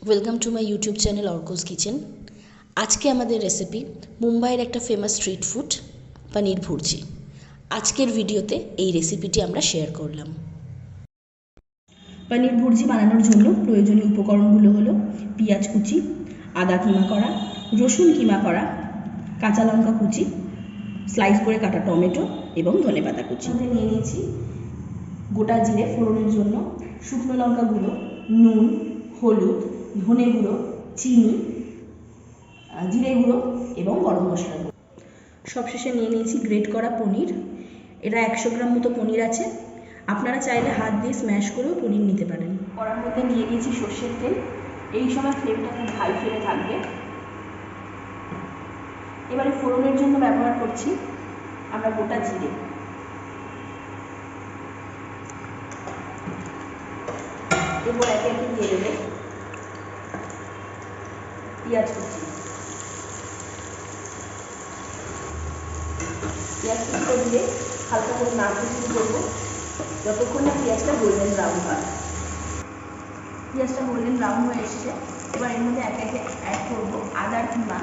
Welcome to my YouTube channel Arko's kitchen. আজকে আমাদের recipe মুম্বাইয়ের একটা ফেমাস স্ট্রিট ফুড পনির ভুর্জি। আজকের ভিডিওতে এই রেসিপিটি আমরা শেয়ার করলাম। পনির ভুর্জি বানানোর জন্য প্রয়োজনীয় উপকরণগুলো হলো পেঁয়াজ কুচি, আদা কিমা করা, রসুন কিমা করা, কাঁচা লঙ্কা কুচি, স্লাইস করে কাটা টমেটো এবং ধনেপাতা কুচি। নিয়ে নিয়েছি গোটা জিরে ফোড়নের জন্য, শুকনো লঙ্কা গুঁড়ো, নুন, হলুদ, ধনে গুঁড়ো, চিনি, জিরে গুঁড়ো এবং গরম মশলা গুঁড়ো। সবশেষে নিয়ে নিয়েছি গ্রেট করা পনির। এটা 100 গ্রাম মতো পনির আছে। আপনারা চাইলে হাত দিয়ে স্ম্যাশ করেও পনির নিতে পারেন। কড়ার মধ্যে নিয়ে নিয়েছি সর্ষের তেল। এই সময় ফ্লেমটা খুব হাই ফ্লেমে থাকবে। এবারে ফোড়নের জন্য ব্যবহার করছি আমরা গোটা জিরে, এরপর একে একে দিয়ে দেবে পেঁয়াজ কুচি। পেঁয়াজ কুচিটা দিলে হালকা করে নাড়তে শুরু করবো যতক্ষণ না পেঁয়াজটা গোল্ডেন ব্রাউন হয়। পেঁয়াজটা গোল্ডেন ব্রাউন হয়ে এসছে। এবার এর মধ্যে একে একে অ্যাড করবো আদার কিমা,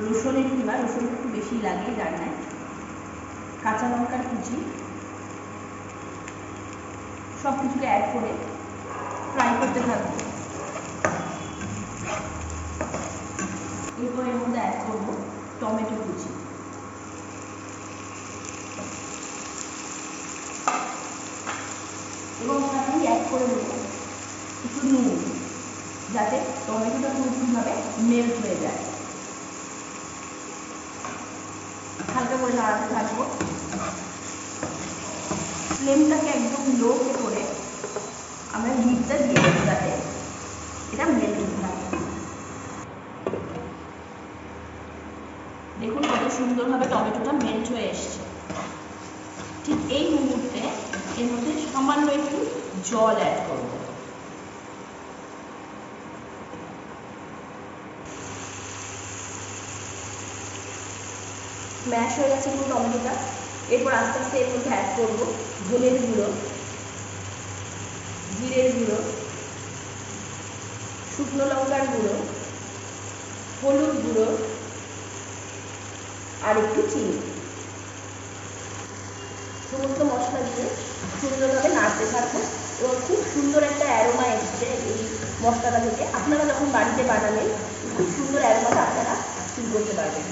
রসুনের কিমা, রসুন একটু বেশি লাগে রান্নায়, কাঁচা লঙ্কার কুচি, সব কিছুকে অ্যাড করে ফ্রাই করতে থাকবো। এরপর এর মধ্যে অ্যাড করবো টমেটো কুচি, এবং সাথে অ্যাড করে দেবো একটু নুন, যাতে টমেটোটা পুরোপুরিভাবে মেল্ট হয়ে যায়। হালকা করে নাড়াতে থাকবো। ফ্লেমটাকে একদম লোতে করে আমরা লিডটা দিয়ে দেবো যাতে এটা মেল্ট হতে থাকে। দেখুন কত সুন্দরভাবে টমেটোটা মেল্ট হয়ে এসছে। ঠিক এই মুহূর্তে এর মধ্যে সামান্য একটু জল অ্যাড করব। ম্যাশ হয়ে গেছে পুরো টমেটোটা। এরপর আস্তে আস্তে এর মধ্যে অ্যাড করব ধনের গুঁড়ো, জিরের গুঁড়ো, শুকনো লঙ্কার গুঁড়ো, হলুদ গুঁড়ো আর একটু চিনি। সমস্ত মশলা দিয়ে সুন্দরভাবে নাড়তে থাকবো এবং খুব সুন্দর একটা অ্যারোমা এসছে এই মশলাটা থেকে। আপনারা যখন বাড়িতে বানাবেন খুব সুন্দর অ্যারোমাটা আপনারা ফিল করতে পারবেন।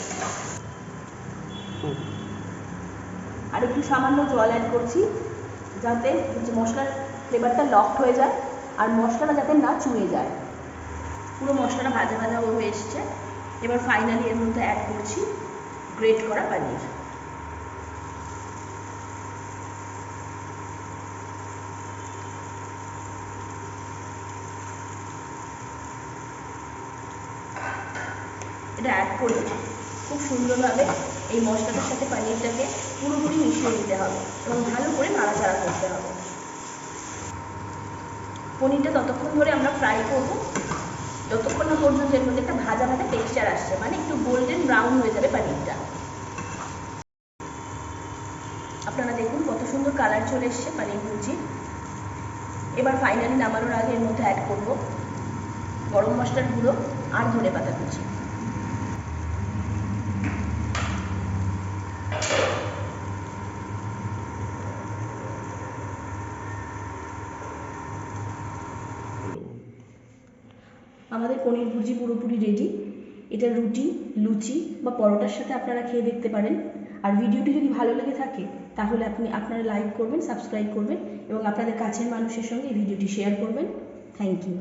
আর একটু সামান্য জল অ্যাড করছি যাতে মশলার ফ্লেভারটা লকড হয়ে যায় আর মশলাটা যাতে না চুয়ে যায়। পুরো মশলাটা ভাজা ভাজা হয়ে এসছে। এবার ফাইনালি এর মধ্যে অ্যাড করছি গ্রেট করা পনির। এটা অ্যাড করে খুব সুন্দরভাবে এই মশলাটার সাথে পনিরটাকে পুরোপুরি মিশিয়ে দিতে হবে এবং ভালো করে নাড়াচাড়া করতে হবে। পনিরটা ততক্ষণ ধরে আমরা ফ্রাই করবো যতক্ষণ না পর্যন্ত এর মধ্যে একটা ভাজা ভাজা টেক্সচার আসছে, মানে একটু গোল্ডেন ব্রাউন হয়ে যাবে পনিরটা। আপনারা দেখুন কত সুন্দর কালার চলে এসছে পনির ভুর্জি। এবার ফাইনালি নামানোর আগে এর মধ্যে অ্যাড করব গরম মশলার গুঁড়ো আর ধনেপাতা কুচি। আমাদের পনির ভুর্জি পুরোপুরি রেডি। এটা রুটি, লুচি বা পরোটার সাথে আপনারা খেয়ে দেখতে পারেন। আর ভিডিওটি যদি ভালো লেগে থাকে তাহলে আপনারা লাইক করবেন, সাবস্ক্রাইব করবেন এবং আপনাদের কাছের মানুষের সঙ্গে এই ভিডিওটি শেয়ার করবেন। Thank you.